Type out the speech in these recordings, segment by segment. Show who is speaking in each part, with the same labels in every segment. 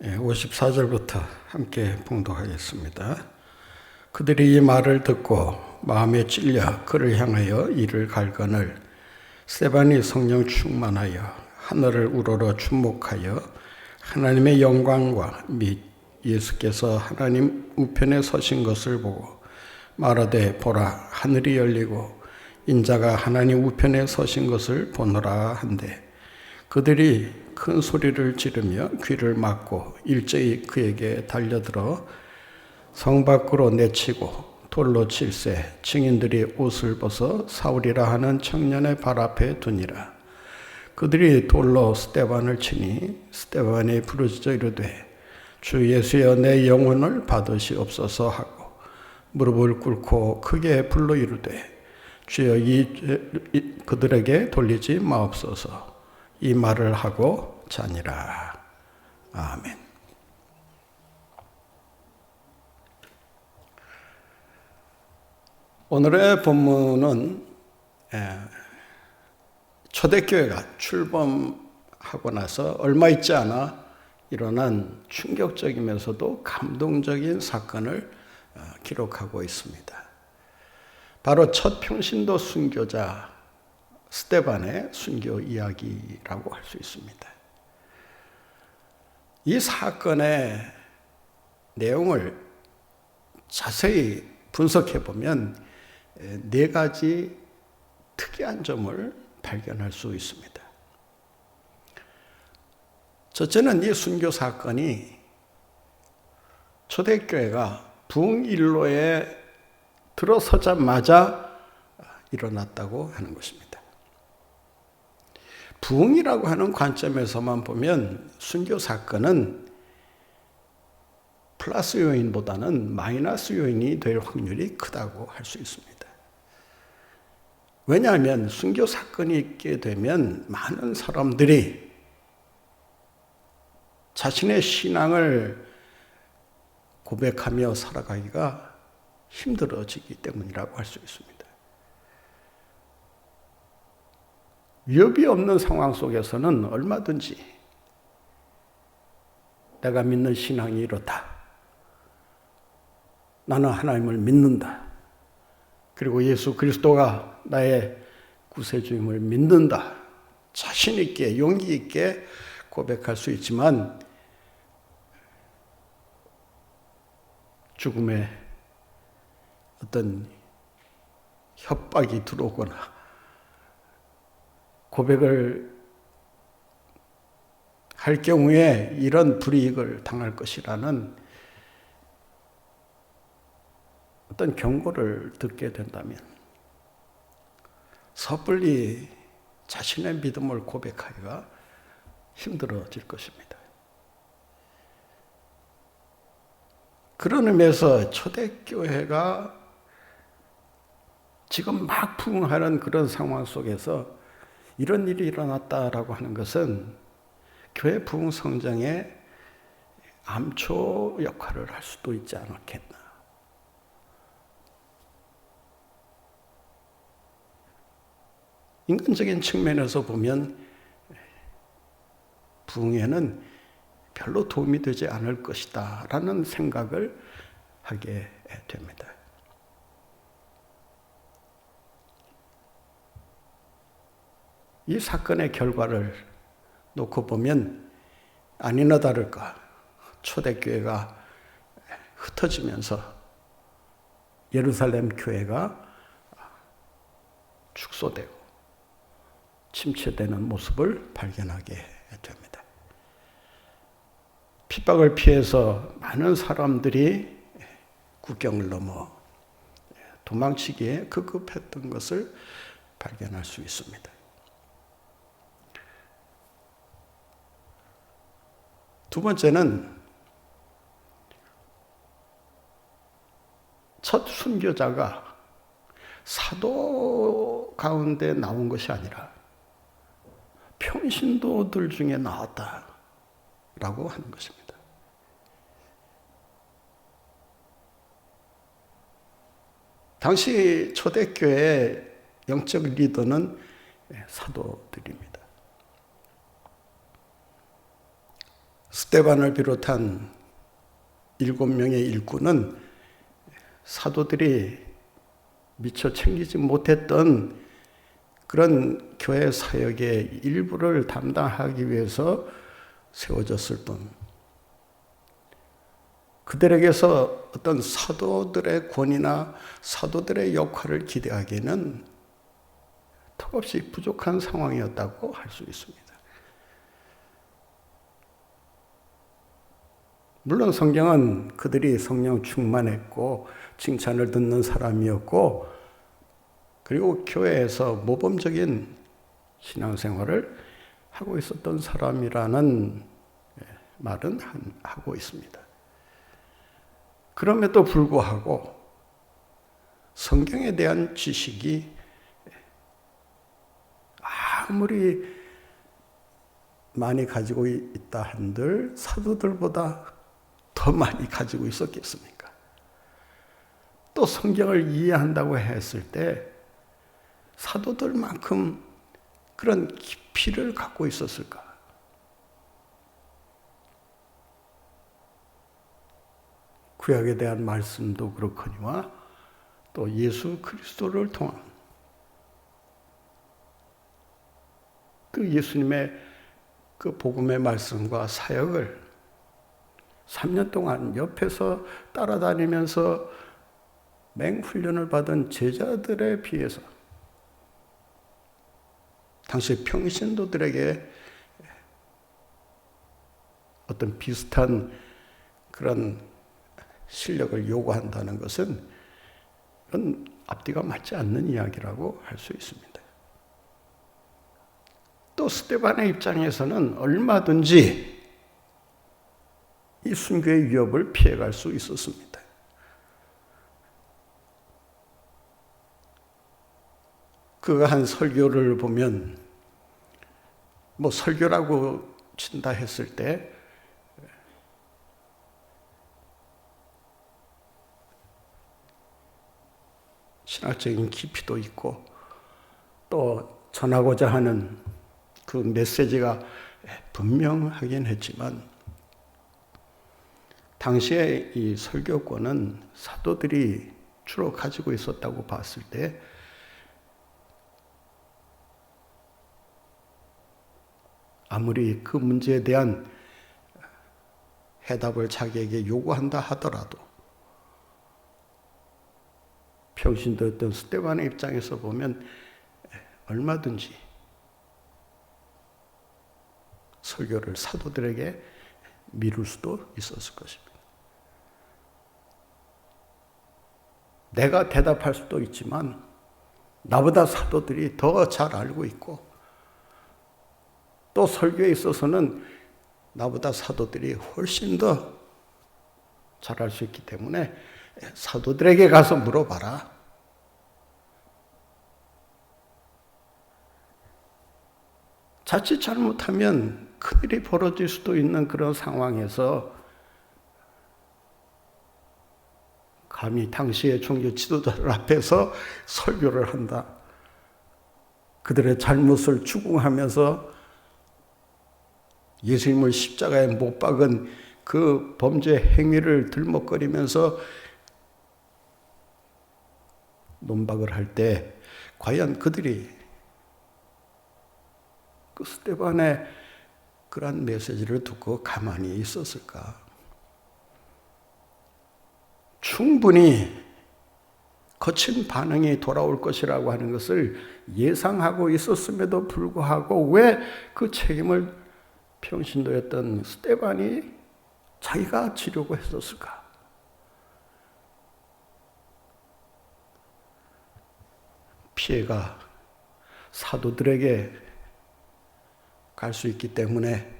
Speaker 1: 54절부터 함께 봉독하겠습니다. 그들이 이 말을 듣고 마음에 찔려 그를 향하여 이를 갈거늘 스데반이 성령 충만하여 하늘을 우러러 주목하여 하나님의 영광과 및 예수께서 하나님 우편에 서신 것을 보고 말하되 보라 하늘이 열리고 인자가 하나님 우편에 서신 것을 보노라 한데 그들이 큰 소리를 지르며 귀를 막고 일제히 그에게 달려들어 성 밖으로 내치고 돌로 칠세 증인들이 옷을 벗어 사울이라 하는 청년의 발 앞에 두니라. 그들이 돌로 스데반을 치니 스데반이 부르짖어 이르되 주 예수여 내 영혼을 받으시옵소서 하고 무릎을 꿇고 크게 불러 이르되 주여 그들에게 돌리지 마옵소서. 이 말을 하고 자니라. 아멘. 오늘의 본문은 초대교회가 출범하고 나서 얼마 있지 않아 일어난 충격적이면서도 감동적인 사건을 기록하고 있습니다. 바로 첫 평신도 순교자 스데반의 순교 이야기라고 할 수 있습니다. 이 사건의 내용을 자세히 분석해 보면 네 가지 특이한 점을 발견할 수 있습니다. 첫째는 이 순교 사건이 초대교회가 부흥일로에 들어서자마자 일어났다고 하는 것입니다. 부흥이라고 하는 관점에서만 보면 순교 사건은 플러스 요인보다는 마이너스 요인이 될 확률이 크다고 할 수 있습니다. 왜냐하면 순교 사건이 있게 되면 많은 사람들이 자신의 신앙을 고백하며 살아가기가 힘들어지기 때문이라고 할 수 있습니다. 위협이 없는 상황 속에서는 얼마든지 내가 믿는 신앙이 이렇다. 나는 하나님을 믿는다. 그리고 예수 그리스도가 나의 구세주임을 믿는다. 자신 있게 용기 있게 고백할 수 있지만 죽음의 어떤 협박이 들어오거나 고백을 할 경우에 이런 불이익을 당할 것이라는 어떤 경고를 듣게 된다면 섣불리 자신의 믿음을 고백하기가 힘들어질 것입니다. 그런 의미에서 초대교회가 지금 막 부흥하는 그런 상황 속에서 이런 일이 일어났다라고 하는 것은 교회 부흥 성장의 암초 역할을 할 수도 있지 않았겠나. 인간적인 측면에서 보면 부흥에는 별로 도움이 되지 않을 것이다 라는 생각을 하게 됩니다. 이 사건의 결과를 놓고 보면 아니나 다를까 초대교회가 흩어지면서 예루살렘 교회가 축소되고 침체되는 모습을 발견하게 됩니다. 핍박을 피해서 많은 사람들이 국경을 넘어 도망치기에 급급했던 것을 발견할 수 있습니다. 두 번째는 첫 순교자가 사도 가운데 나온 것이 아니라 평신도들 중에 나왔다라고 하는 것입니다. 당시 초대교회의 영적 리더는 사도들입니다. 스데반을 비롯한 7명의 일꾼은 사도들이 미처 챙기지 못했던 그런 교회 사역의 일부를 담당하기 위해서 세워졌을 뿐, 그들에게서 어떤 사도들의 권위나 사도들의 역할을 기대하기에는 턱없이 부족한 상황이었다고 할 수 있습니다. 물론 성경은 그들이 성령 충만했고 칭찬을 듣는 사람이었고, 그리고 교회에서 모범적인 신앙생활을 하고 있었던 사람이라는 말은 하고 있습니다. 그럼에도 불구하고 성경에 대한 지식이 아무리 많이 가지고 있다 한들 사도들보다 더 많이 가지고 있었겠습니까? 또 성경을 이해한다고 했을 때 사도들만큼 그런 깊이를 갖고 있었을까? 구약에 대한 말씀도 그렇거니와 또 예수 그리스도를 통한 그 예수님의 그 복음의 말씀과 사역을 3년 동안 옆에서 따라다니면서 맹훈련을 받은 제자들에 비해서 당시 평신도들에게 어떤 비슷한 그런 실력을 요구한다는 것은 이건 앞뒤가 맞지 않는 이야기라고 할 수 있습니다. 또 스데반의 입장에서는 얼마든지 이 순교의 위협을 피해갈 수 있었습니다. 그가 한 설교를 보면 설교라고 친다 했을 때 신학적인 깊이도 있고 또 전하고자 하는 그 메시지가 분명하긴 했지만, 당시에 이 설교권은 사도들이 주로 가지고 있었다고 봤을 때 아무리 그 문제에 대한 해답을 자기에게 요구한다 하더라도 평신도였던 스데반의 입장에서 보면 얼마든지 설교를 사도들에게 미룰 수도 있었을 것입니다. 내가 대답할 수도 있지만 나보다 사도들이 더 잘 알고 있고, 또 설교에 있어서는 나보다 사도들이 훨씬 더 잘할 수 있기 때문에 사도들에게 가서 물어봐라. 자칫 잘못하면 큰일이 벌어질 수도 있는 그런 상황에서 감히 당시의 종교 지도자들 앞에서 설교를 한다. 그들의 잘못을 추궁하면서 예수님을 십자가에 못 박은 그 범죄 행위를 들먹거리면서 논박을 할 때 과연 그들이 그 스데반의 그러한 메시지를 듣고 가만히 있었을까? 충분히 거친 반응이 돌아올 것이라고 하는 것을 예상하고 있었음에도 불구하고 왜 그 책임을 평신도였던 스데반이 자기가 지려고 했었을까? 피해가 사도들에게 갈 수 있기 때문에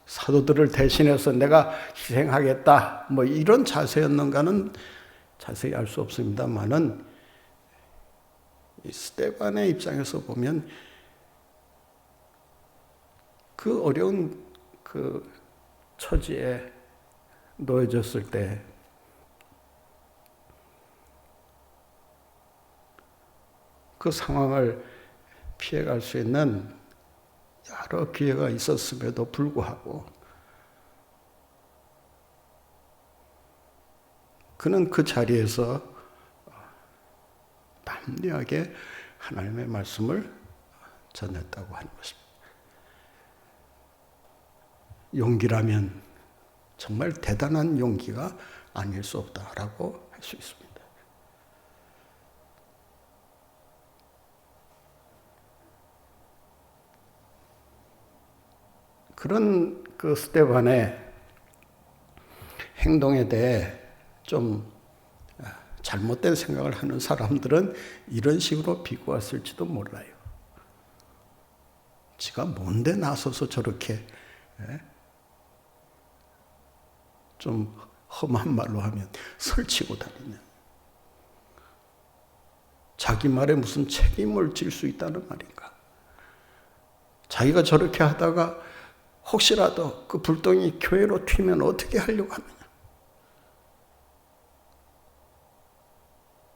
Speaker 1: 사도들을 대신해서 내가 희생하겠다, 이런 자세였는가는 자세히 알 수 없습니다만은, 스데반의 입장에서 보면 그 어려운 그 처지에 놓여졌을 때 그 상황을 피해갈 수 있는 여러 기회가 있었음에도 불구하고 그는 그 자리에서 담대하게 하나님의 말씀을 전했다고 하는 것입니다. 용기라면 정말 대단한 용기가 아닐 수 없다라고 할 수 있습니다. 그런 그 스데반의 행동에 대해 좀 잘못된 생각을 하는 사람들은 이런 식으로 비꼬았을지도 몰라요. 지가 뭔데 나서서 저렇게 좀 험한 말로 하면 설치고 다니냐. 자기 말에 무슨 책임을 질 수 있다는 말인가. 자기가 저렇게 하다가 혹시라도 그 불똥이 교회로 튀면 어떻게 하려고 하느냐.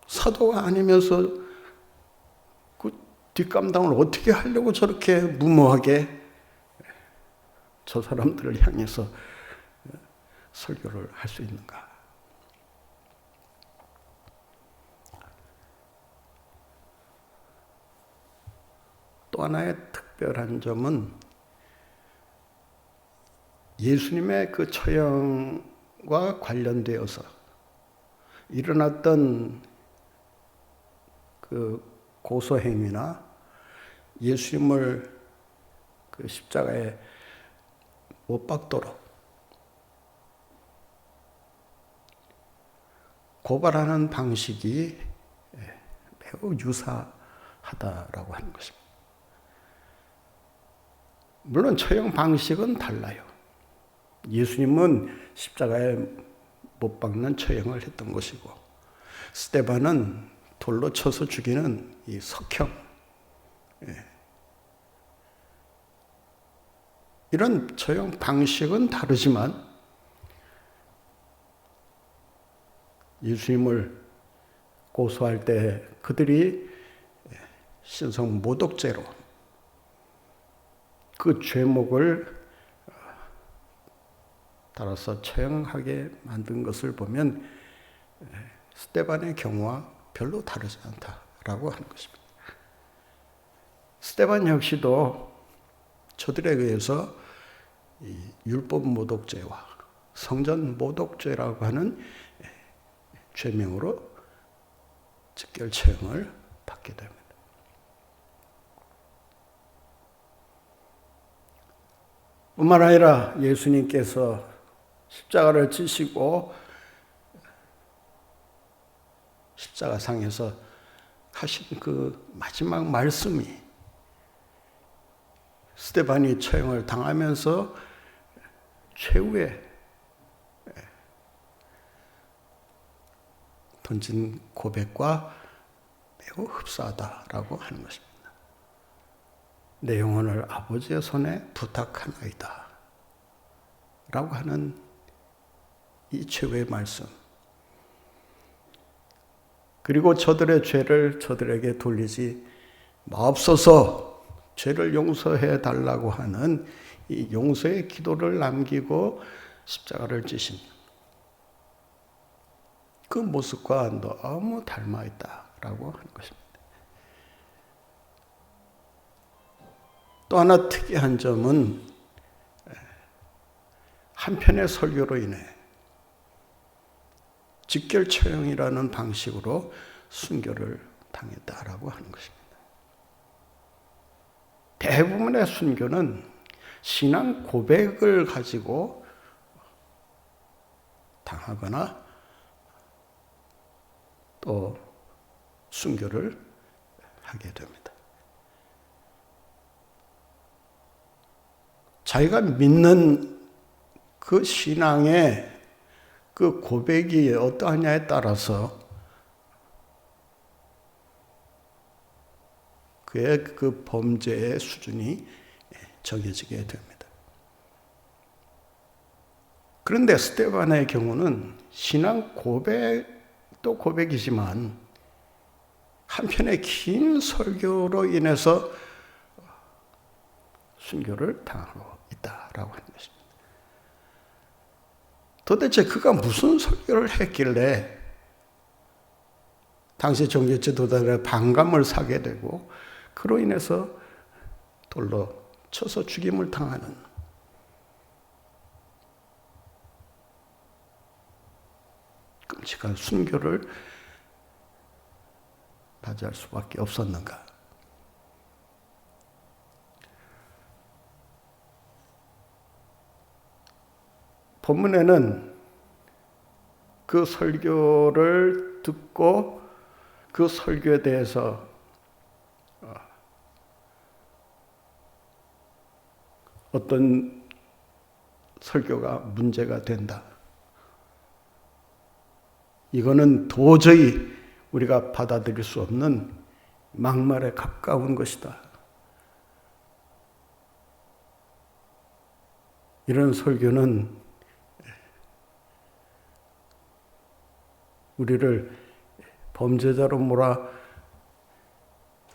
Speaker 1: 사도가 아니면서 그 뒷감당을 어떻게 하려고 저렇게 무모하게 저 사람들을 향해서 설교를 할 수 있는가. 또 하나의 특별한 점은 예수님의 그 처형과 관련되어서 일어났던 그 고소행위나 예수님을 그 십자가에 못 박도록 고발하는 방식이 매우 유사하다라고 하는 것입니다. 물론 처형 방식은 달라요. 예수님은 십자가에 못 박는 처형을 했던 것이고, 스데반은 돌로 쳐서 죽이는 이 석형, 이런 처형 방식은 다르지만 예수님을 고소할 때 그들이 신성 모독죄로 그 죄목을 따라서 처형하게 만든 것을 보면 스데반의 경우와 별로 다르지 않다라고 하는 것입니다. 스데반 역시도 저들에 의해서 이 율법 모독죄와 성전 모독죄라고 하는 죄명으로 즉결 처형을 받게 됩니다. 뿐만 아니라 예수님께서 십자가를 지시고 십자가상에서 하신 그 마지막 말씀이 스데반이 처형을 당하면서 최후의 던진 고백과 매우 흡사하다라고 하는 것입니다. 내 영혼을 아버지의 손에 부탁하나이다 라고 하는 이 최후의 말씀, 그리고 저들의 죄를 저들에게 돌리지 마옵소서, 죄를 용서해 달라고 하는 이 용서의 기도를 남기고 십자가를 지신 그 모습과 너무 닮아 있다라고 하는 것입니다. 또 하나 특이한 점은 한편의 설교로 인해 직결 처형이라는 방식으로 순교를 당했다라고 하는 것입니다. 대부분의 순교는 신앙 고백을 가지고 당하거나 또 순교를 하게 됩니다. 자기가 믿는 그 신앙의 그 고백이 어떠하냐에 따라서 그의 그 범죄의 수준이 정해지게 됩니다. 그런데 스데반의 경우는 신앙 고백도 고백이지만 한편의 긴 설교로 인해서 순교를 당하고 있다라고 하는 것입니다. 도대체 그가 무슨 설교를 했길래 당시 종교 지도자들의 반감을 사게 되고 그로 인해서 돌로 쳐서 죽임을 당하는 끔찍한 순교를 맞이할 수밖에 없었는가? 본문에는 그 설교를 듣고 그 설교에 대해서 어떤 설교가 문제가 된다. 이거는 도저히 우리가 받아들일 수 없는 막말에 가까운 것이다. 이런 설교는 우리를 범죄자로 몰아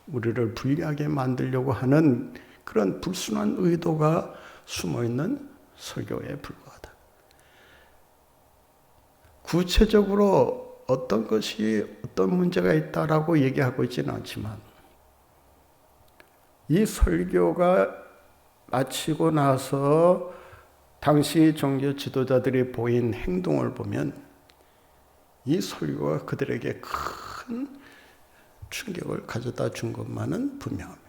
Speaker 1: 우리를 불리하게 만들려고 하는 그런 불순한 의도가 숨어있는 설교에 불과하다. 구체적으로 어떤 것이 어떤 문제가 있다라고 얘기하고 있지는 않지만 이 설교가 마치고 나서 당시 종교 지도자들이 보인 행동을 보면 이 설교가 그들에게 큰 충격을 가져다 준 것만은 분명합니다.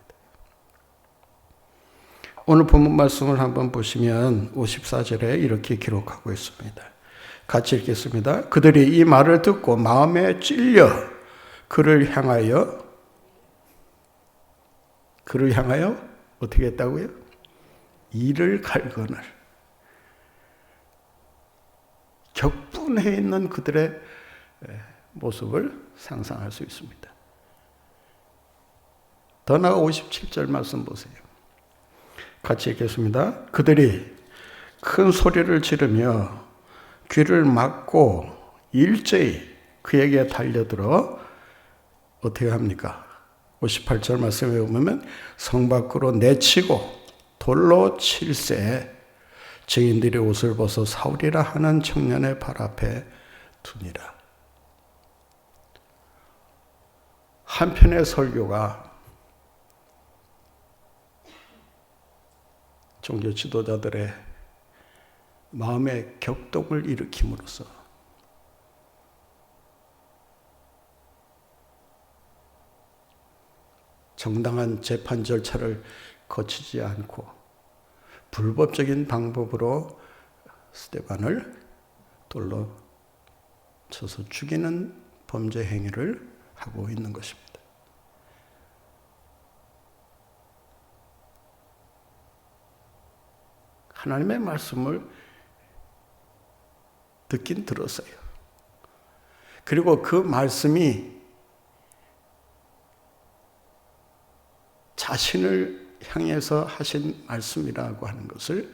Speaker 1: 오늘 본문 말씀을 한번 보시면 54절에 이렇게 기록하고 있습니다. 같이 읽겠습니다. 그들이 이 말을 듣고 마음에 찔려 그를 향하여 어떻게 했다고요? 이를 갈거늘. 격분해 있는 그들의 모습을 상상할 수 있습니다. 더 나아가 57절 말씀 보세요. 같이 읽겠습니다. 그들이 큰 소리를 지르며 귀를 막고 일제히 그에게 달려들어 어떻게 합니까? 58절 말씀에 보면 성 밖으로 내치고 돌로 칠세 증인들이 옷을 벗어 사울이라 하는 청년의 발 앞에 두니라. 한편의 설교가 종교 지도자들의 마음의 격동을 일으킴으로써 정당한 재판 절차를 거치지 않고 불법적인 방법으로 스데반을 돌로 쳐서 죽이는 범죄 행위를 하고 있는 것입니다. 하나님의 말씀을 듣긴 들었어요. 그리고 그 말씀이 자신을 향해서 하신 말씀이라고 하는 것을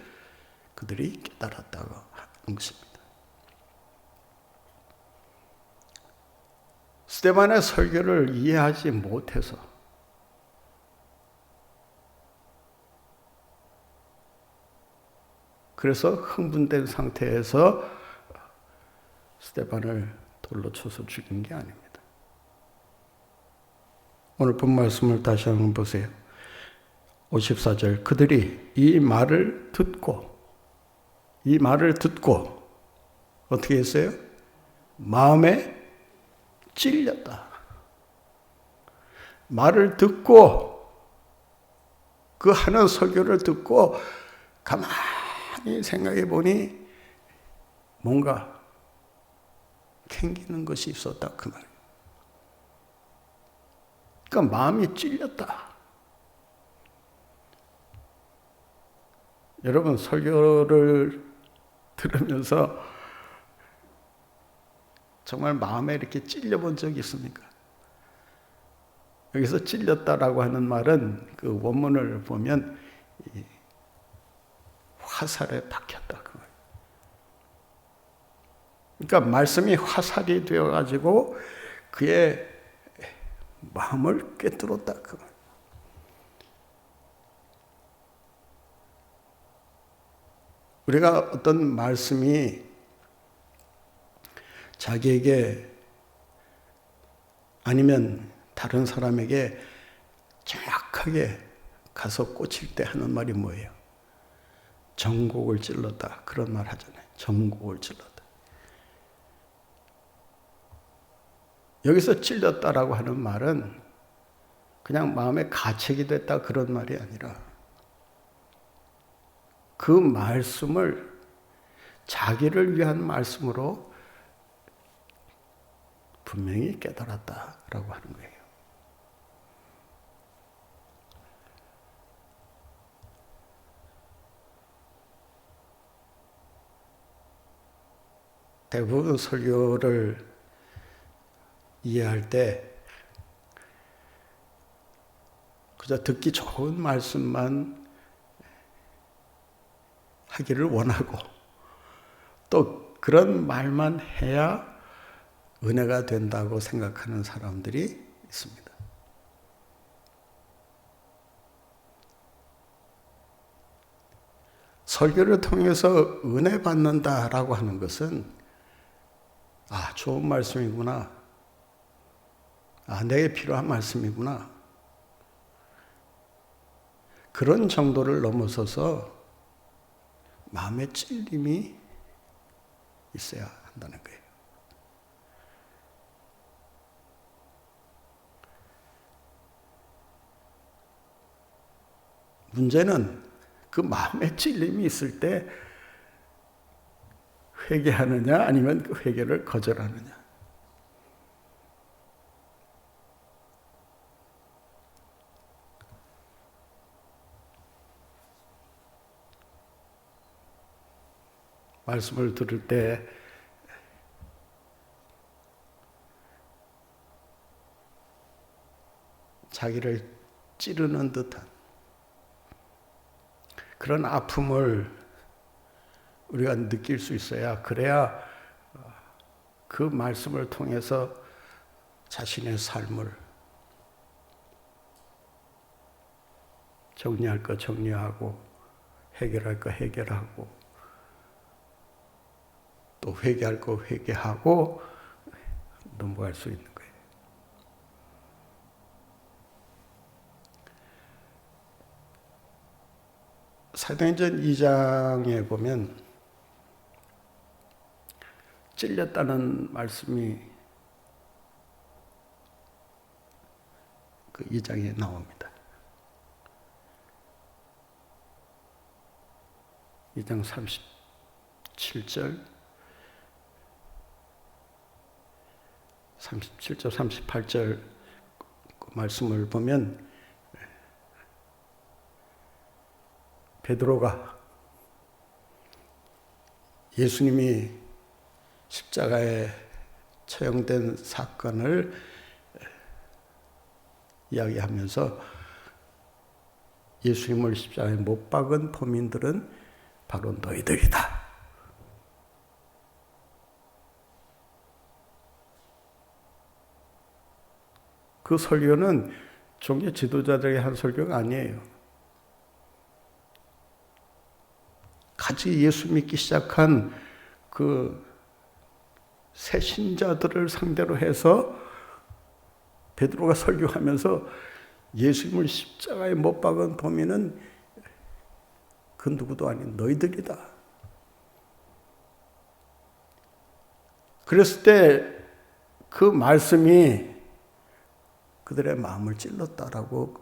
Speaker 1: 그들이 깨달았다고 하는 것입니다. 스데반의 설교를 이해하지 못해서 그래서 흥분된 상태에서 스데반을 돌로 쳐서 죽인 게 아닙니다. 오늘 본 말씀을 다시 한번 보세요. 54절 그들이 이 말을 듣고 어떻게 했어요? 마음에 찔렸다. 말을 듣고 그 하는 설교를 듣고 가만히 생각해 보니 뭔가 캥기는 것이 있었다 그 말. 그러니까 마음이 찔렸다. 여러분 설교를 들으면서 정말 마음에 이렇게 찔려본 적이 있습니까? 여기서 찔렸다라고 하는 말은 그 원문을 보면 화살에 박혔다 그 말. 그러니까 말씀이 화살이 되어가지고 그의 마음을 꿰뚫었다 그 말. 우리가 어떤 말씀이 자기에게 아니면 다른 사람에게 정확하게 가서 꽂힐 때 하는 말이 뭐예요? 정곡을 찔렀다. 그런 말 하잖아요. 정곡을 찔렀다. 여기서 찔렸다라고 하는 말은 그냥 마음에 가책이 됐다 그런 말이 아니라 그 말씀을 자기를 위한 말씀으로 분명히 깨달았다라고 하는 거예요. 대부분 설교를 이해할 때 그저 듣기 좋은 말씀만 하기를 원하고 또 그런 말만 해야 은혜가 된다고 생각하는 사람들이 있습니다. 설교를 통해서 은혜 받는다라고 하는 것은 좋은 말씀이구나. 내게 필요한 말씀이구나. 그런 정도를 넘어서서 마음의 찔림이 있어야 한다는 거예요. 문제는 그 마음의 찔림이 있을 때 회개하느냐 아니면 그 회개를 거절하느냐. 말씀을 들을 때 자기를 찌르는 듯한 그런 아픔을 우리가 느낄 수 있어야 그래야 그 말씀을 통해서 자신의 삶을 정리할 거 정리하고 해결할 거 해결하고 또 회개할 거 회개하고 넘어갈 수 있는 거예요. 사도행전 2장에 보면 찔렸다는 말씀이 그 2장에 나옵니다. 2장 37절 38절 그 말씀을 보면 베드로가 예수님이 십자가에 처형된 사건을 이야기하면서 예수님을 십자가에 못 박은 범인들은 바로 너희들이다. 그 설교는 종교 지도자들이 한 설교가 아니에요. 같이 예수 믿기 시작한 그 새 신자들을 상대로 해서 베드로가 설교하면서 예수님을 십자가에 못 박은 범인은 그 누구도 아닌 너희들이다. 그랬을 때 그 말씀이 그들의 마음을 찔렀다라고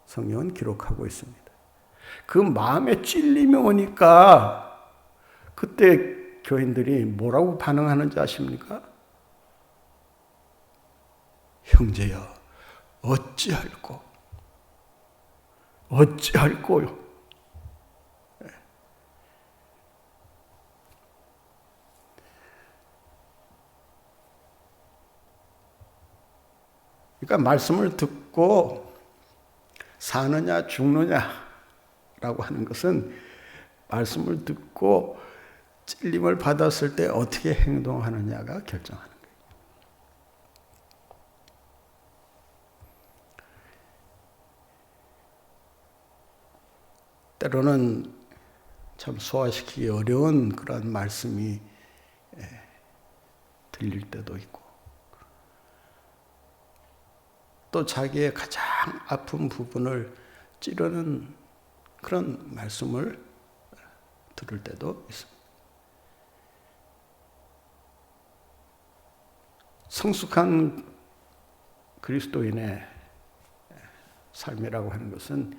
Speaker 1: 성경은 기록하고 있습니다. 그 마음에 찔림이 오니까 그때 교인들이 뭐라고 반응하는지 아십니까? 형제여, 어찌할꼬? 어찌할꼬요? 그러니까 말씀을 듣고 사느냐 죽느냐라고 하는 것은 말씀을 듣고 찔림을 받았을 때 어떻게 행동하느냐가 결정하는 거예요. 때로는 참 소화시키기 어려운 그런 말씀이 들릴 때도 있고, 또 자기의 가장 아픈 부분을 찌르는 그런 말씀을 들을 때도 있습니다. 성숙한 그리스도인의 삶이라고 하는 것은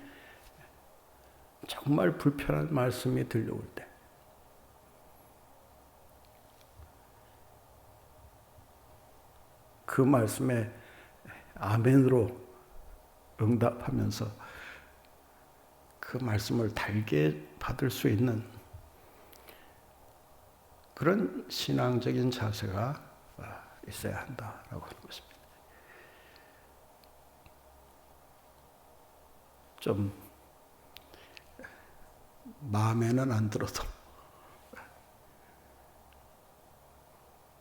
Speaker 1: 정말 불편한 말씀이 들려올 때, 그 말씀에 아멘으로 응답하면서 그 말씀을 달게 받을 수 있는 그런 신앙적인 자세가 있어야 한다라고 하는 것입니다. 좀 마음에는 안 들어도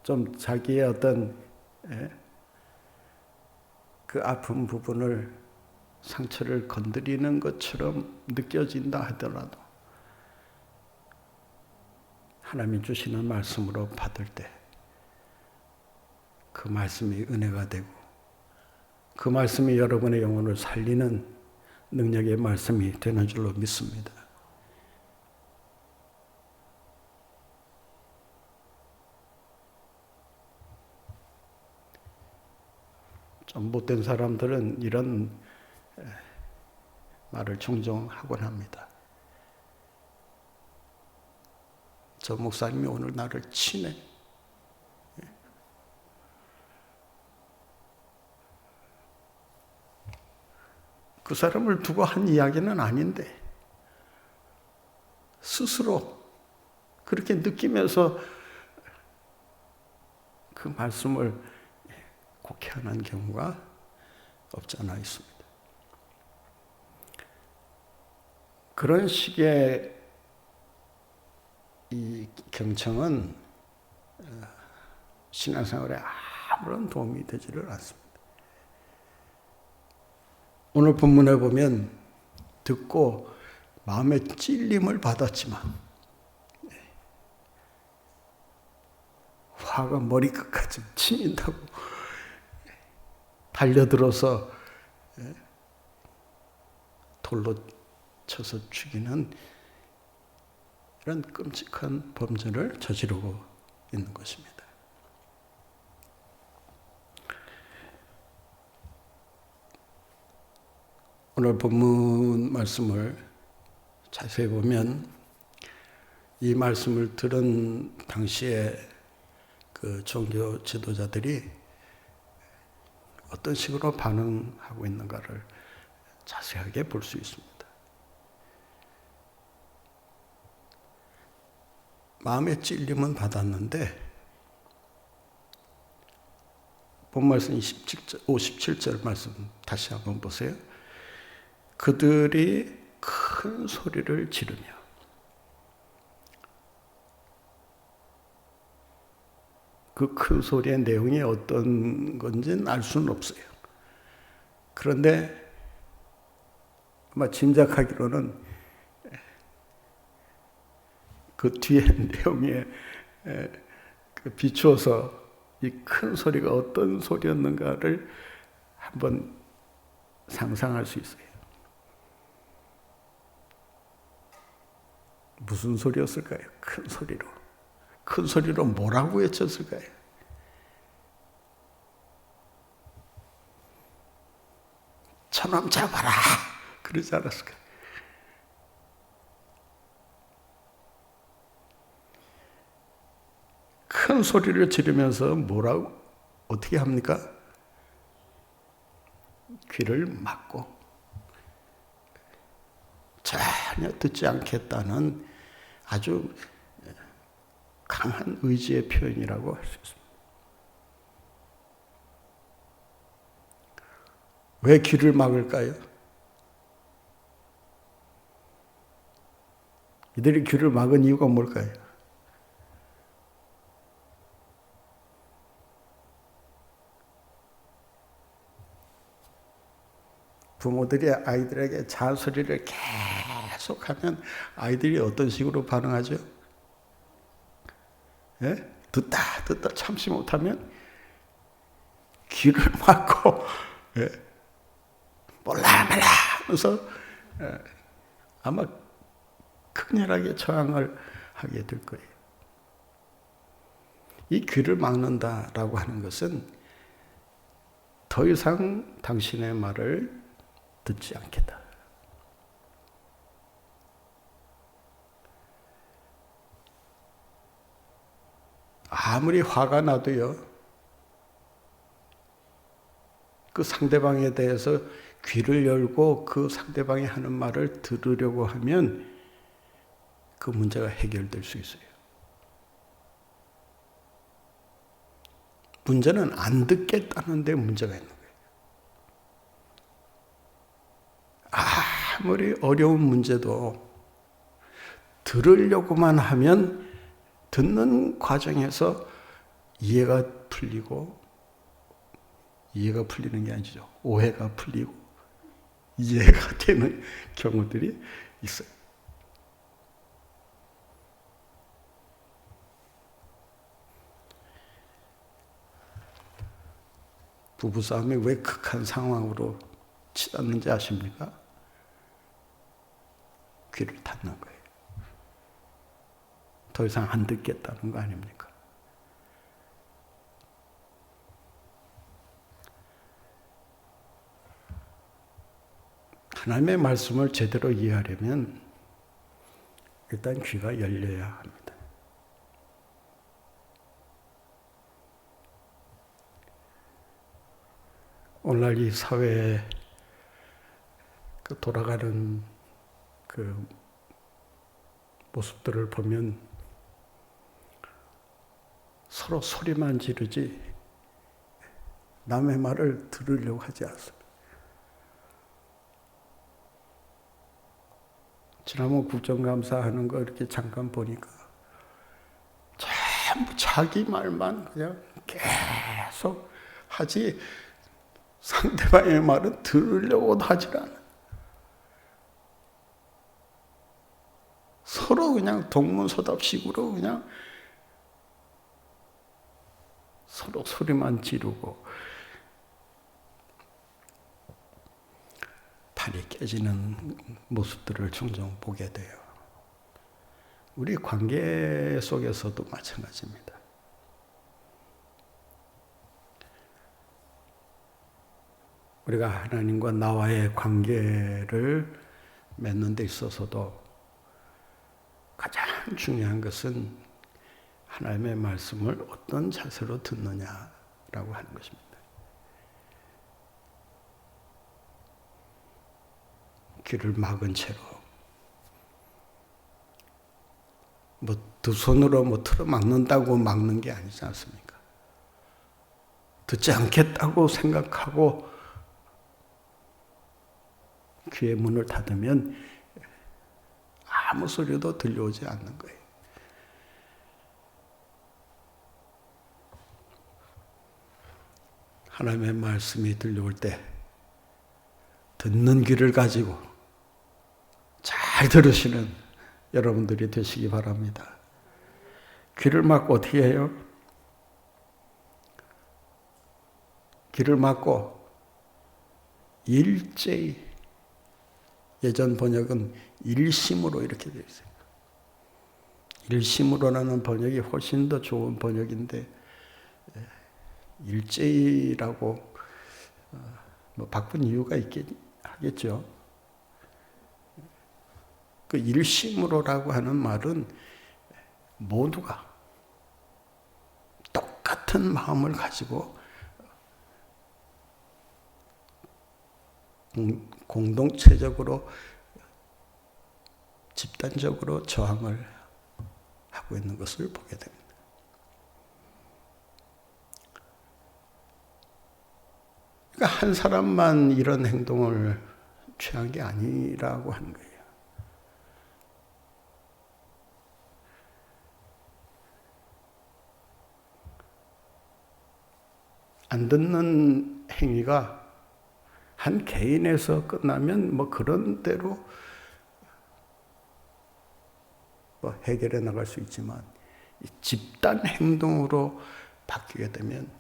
Speaker 1: 좀 자기의 어떤 그 아픈 부분을, 상처를 건드리는 것처럼 느껴진다 하더라도 하나님이 주시는 말씀으로 받을 때 그 말씀이 은혜가 되고 그 말씀이 여러분의 영혼을 살리는 능력의 말씀이 되는 줄로 믿습니다. 좀 못된 사람들은 이런 말을 종종 하곤 합니다. 저 목사님이 오늘 나를 치네. 그 사람을 두고 한 이야기는 아닌데 스스로 그렇게 느끼면서 그 말씀을 곡해하는 경우가 없지 않아 있습니다. 그런 식의 이 경청은 신앙생활에 아무런 도움이 되지를 않습니다. 오늘 본문에 보면 듣고 마음의 찔림을 받았지만 화가 머리끝까지 치민다고 달려들어서 돌로 쳐서 죽이는 이런 끔찍한 범죄를 저지르고 있는 것입니다. 오늘 본문 말씀을 자세히 보면 이 말씀을 들은 당시에 그 종교 지도자들이 어떤 식으로 반응하고 있는가를 자세하게 볼 수 있습니다. 마음의 찔림은 받았는데 본 말씀 57절 말씀 다시 한번 보세요. 그들이 큰 소리를 지르며, 그 큰 소리의 내용이 어떤 건지는 알 수는 없어요. 그런데 아마 짐작하기로는 그 뒤에 내용에 비추어서 이 큰 소리가 어떤 소리였는가를 한번 상상할 수 있어요. 무슨 소리였을까요? 큰 소리로. 큰 소리로 뭐라고 외쳤을까요? 저놈 잡아라! 그러지 않았을까요? 큰 소리를 지르면서 뭐라고, 어떻게 합니까? 귀를 막고 전혀 듣지 않겠다는 아주 강한 의지의 표현이라고 할 수 있습니다. 왜 귀를 막을까요? 이들이 귀를 막은 이유가 뭘까요? 부모들이 아이들에게 잔소리를 계속하면 아이들이 어떤 식으로 반응하죠? 예? 듣다 참지 못하면 귀를 막고 몰라 하면서 아마 극렬하게 저항을 하게 될 거예요. 이 귀를 막는다라고 하는 것은 더 이상 당신의 말을 듣지 않겠다. 아무리 화가 나도요, 그 상대방에 대해서 귀를 열고 그 상대방이 하는 말을 들으려고 하면 그 문제가 해결될 수 있어요. 문제는 안 듣겠다는 데 문제가 있는 거예요. 아무리 어려운 문제도 들으려고만 하면 듣는 과정에서 이해가 풀리고, 이해가 풀리는 게 아니죠. 오해가 풀리고 이해가 되는 경우들이 있어요. 부부싸움이 왜 극한 상황으로 치닫는지 아십니까? 귀를 닫는 거예요. 더 이상 안 듣겠다는 거 아닙니까? 하나님의 말씀을 제대로 이해하려면 일단 귀가 열려야 합니다. 오늘날 이 사회에 돌아가는 그 모습들을 보면 서로 소리만 지르지 남의 말을 들으려고 하지 않습니다. 지난번 국정감사하는 거 이렇게 잠깐 보니까 전부 자기 말만 그냥 계속 하지 상대방의 말은 들으려고도 하질 않아. 서로 그냥 동문서답식으로 그냥 서로 소리만 지르고 판이 깨지는 모습들을 종종 보게 돼요. 우리 관계 속에서도 마찬가지입니다. 우리가 하나님과 나와의 관계를 맺는 데 있어서도 가장 중요한 것은 하나님의 말씀을 어떤 자세로 듣느냐라고 하는 것입니다. 귀를 막은 채로 두 손으로 틀어막는다고 막는 게 아니지 않습니까? 듣지 않겠다고 생각하고 귀의 문을 닫으면 아무 소리도 들려오지 않는 거예요. 하나님의 말씀이 들려올 때 듣는 귀를 가지고 잘 들으시는 여러분들이 되시기 바랍니다. 귀를 막고 어떻게 해요? 귀를 막고 일제히, 예전 번역은 일심으로 이렇게 되어 있어요. 일심으로라는 번역이 훨씬 더 좋은 번역인데 일제히라고 바꾼 이유가 하겠죠. 그 일심으로라고 하는 말은 모두가 똑같은 마음을 가지고 공동체적으로 집단적으로 저항을 하고 있는 것을 보게 됩니다. 그러니까 한 사람만 이런 행동을 취한 게 아니라고 하는 거예요. 안 듣는 행위가 한 개인에서 끝나면 그런 대로 해결해 나갈 수 있지만 집단 행동으로 바뀌게 되면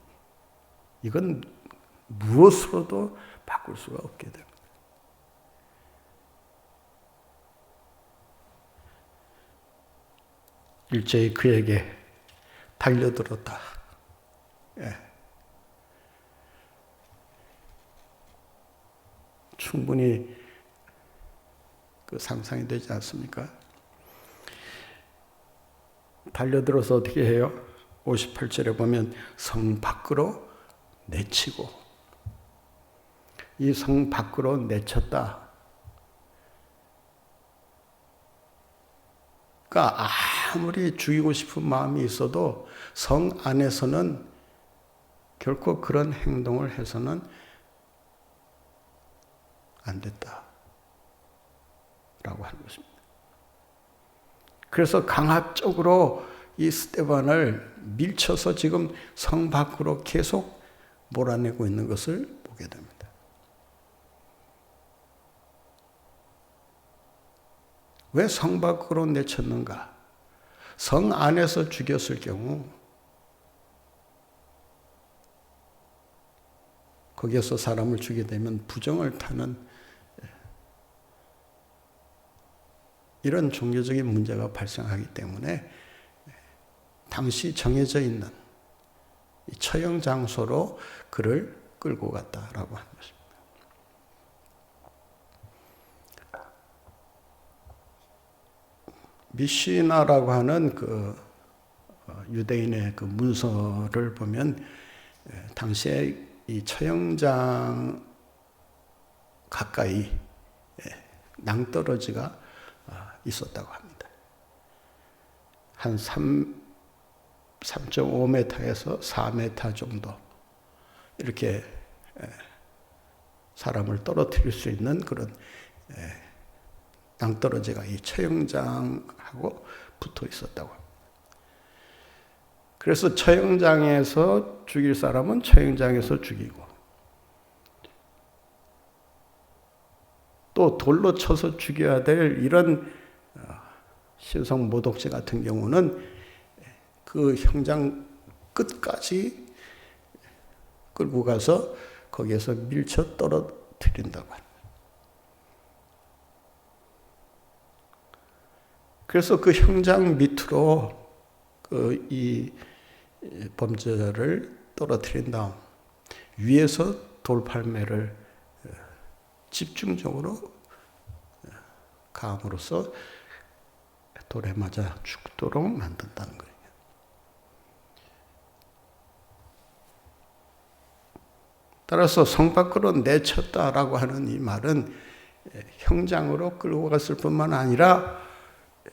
Speaker 1: 이건 무엇으로도 바꿀 수가 없게 됩니다. 일제히 그에게 달려들었다. 예. 충분히 그 상상이 되지 않습니까? 달려들어서 어떻게 해요? 58절에 보면 성 밖으로 내치고, 이 성 밖으로 내쳤다. 그러니까 아무리 죽이고 싶은 마음이 있어도 성 안에서는 결코 그런 행동을 해서는 안 됐다라고 하는 것입니다. 그래서 강압적으로 이 스데반을 밀쳐서 지금 성 밖으로 계속 몰아내고 있는 것을 보게 됩니다. 왜 성 밖으로 내쳤는가? 성 안에서 죽였을 경우 거기에서 사람을 죽이게 되면 부정을 타는 이런 종교적인 문제가 발생하기 때문에 당시 정해져 있는 처형 장소로 그를 끌고 갔다라고 하는 것입니다. 미시나라고 하는 그 유대인의 그 문서를 보면 당시에 이 처형장 가까이 낭떠러지가 있었다고 합니다. 한 3.5m에서 4m 정도 이렇게 사람을 떨어뜨릴 수 있는 그런 낭떠러지가 이 처형장하고 붙어 있었다고 합니다. 그래서 처형장에서 죽일 사람은 처형장에서 죽이고, 또 돌로 쳐서 죽여야 될 이런 신성 모독죄 같은 경우는 그 형장 끝까지 끌고 가서 거기에서 밀쳐 떨어뜨린다고 합니다. 그래서 그 형장 밑으로 이 범죄자를 떨어뜨린 다음 위에서 돌팔매를 집중적으로 가함으로써 돌에 맞아 죽도록 만든다는 거예요. 따라서 성 밖으로 내쳤다라고 하는 이 말은 형장으로 끌고 갔을 뿐만 아니라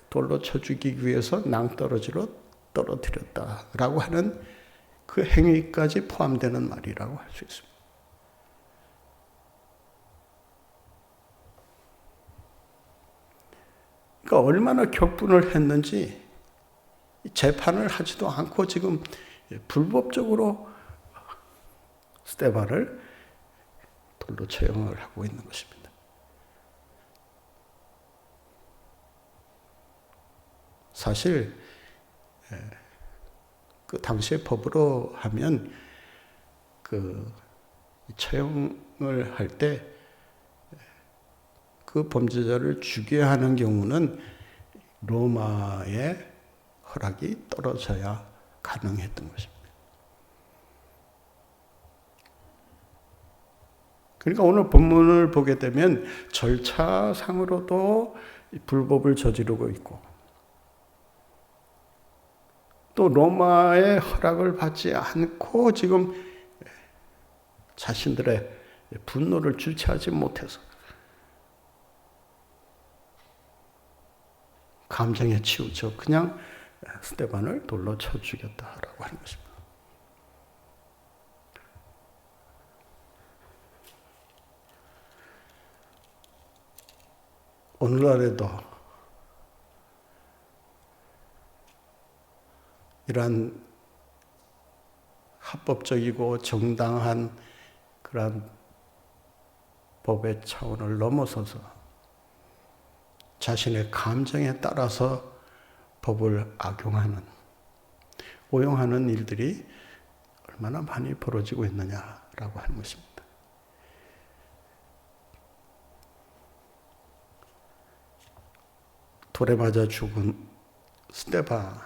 Speaker 1: 돌로 쳐 죽이기 위해서 낭떠러지로 떨어뜨렸다라고 하는 그 행위까지 포함되는 말이라고 할 수 있습니다. 그러니까 얼마나 격분을 했는지 재판을 하지도 않고 지금 불법적으로 스데반을 돌로 처형을 하고 있는 것입니다. 사실 그 당시의 법으로 하면 그 처형을 할 때 그 범죄자를 죽여야 하는 경우는 로마의 허락이 떨어져야 가능했던 것입니다. 그러니까 오늘 본문을 보게 되면 절차상으로도 불법을 저지르고 있고, 또 로마의 허락을 받지 않고 지금 자신들의 분노를 주체하지 못해서 감정에 치우쳐 그냥 스데반을 돌로 쳐 죽였다라고 하는 것입니다. 오늘날에도 이러한 합법적이고 정당한 그러한 법의 차원을 넘어서서 자신의 감정에 따라서 법을 악용하는 오용하는 일들이 얼마나 많이 벌어지고 있느냐라고 하는 것입니다. 돌에 맞아 죽은 스데반,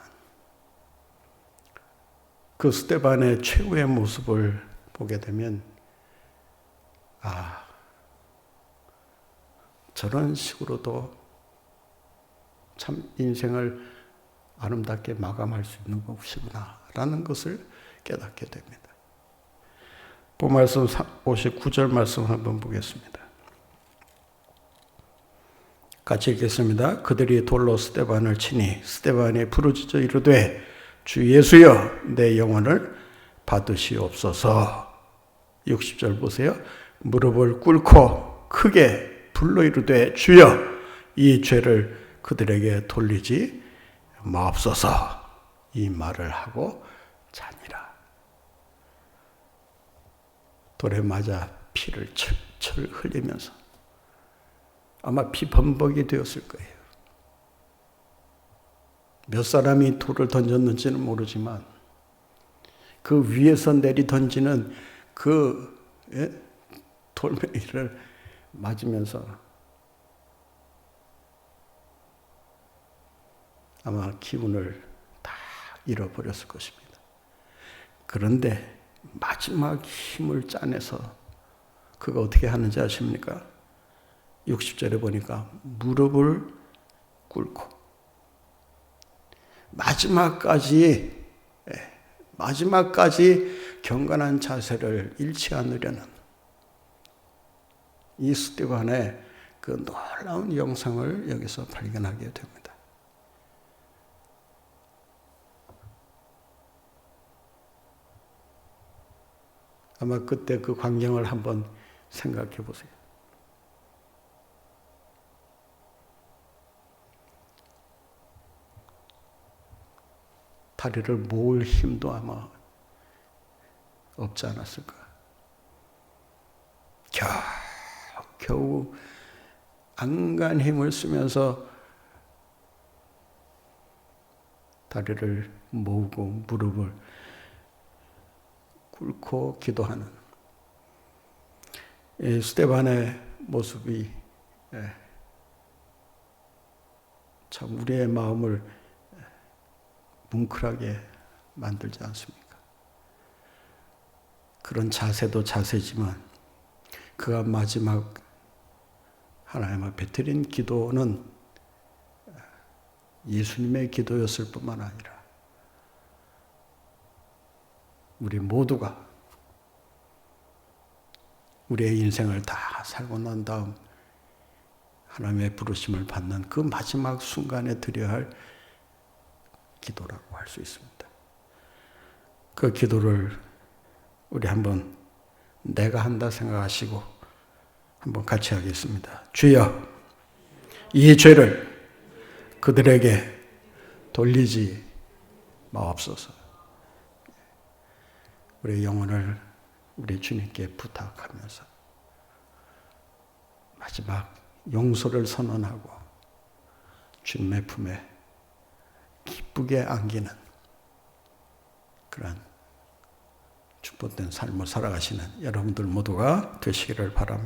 Speaker 1: 그 스데반의 최후의 모습을 보게 되면 저런 식으로도 참 인생을 아름답게 마감할 수 있는 것이구나 라는 것을 깨닫게 됩니다. 본 말씀 59절 말씀 한번 보겠습니다. 같이 읽겠습니다. 그들이 돌로 스데반을 치니 스데반이 부르짖어 이르되 주 예수여 내 영혼을 받으시옵소서. 60절 보세요. 무릎을 꿇고 크게 불러 이르되 주여 이 죄를 그들에게 돌리지 마옵소서. 이 말을 하고 자니라. 돌에 맞아 피를 철철 흘리면서 아마 피범벅이 되었을 거예요. 몇 사람이 돌을 던졌는지는 모르지만 그 위에서 내리 던지는 그 돌멩이를 맞으면서 아마 기운을 다 잃어버렸을 것입니다. 그런데 마지막 힘을 짜내서 그가 어떻게 하는지 아십니까? 60절에 보니까 무릎을 꿇고 마지막까지 경건한 자세를 잃지 않으려는 이 스데반의 그 놀라운 영상을 여기서 발견하게 됩니다. 아마 그때 그 광경을 한번 생각해 보세요. 다리를 모을 힘도 아마 없지 않았을까. 겨우 안간 힘을 쓰면서 다리를 모으고 무릎을 꿇고 기도하는 이 스데반의 모습이 참 우리의 마음을 뭉클하게 만들지 않습니까? 그런 자세도 자세지만 그가 마지막 하나님 앞에 드린 기도는 예수님의 기도였을 뿐만 아니라 우리 모두가 우리의 인생을 다 살고 난 다음 하나님의 부르심을 받는 그 마지막 순간에 드려야 할 기도라고 할 수 있습니다. 그 기도를 우리 한번 내가 한다 생각하시고 한번 같이 하겠습니다. 주여, 이 죄를 그들에게 돌리지 마옵소서. 우리의 영혼을 우리 주님께 부탁하면서 마지막 용서를 선언하고 주님의 품에 기쁘게 안기는 그런 축복된 삶을 살아가시는 여러분들 모두가 되시기를 바랍니다.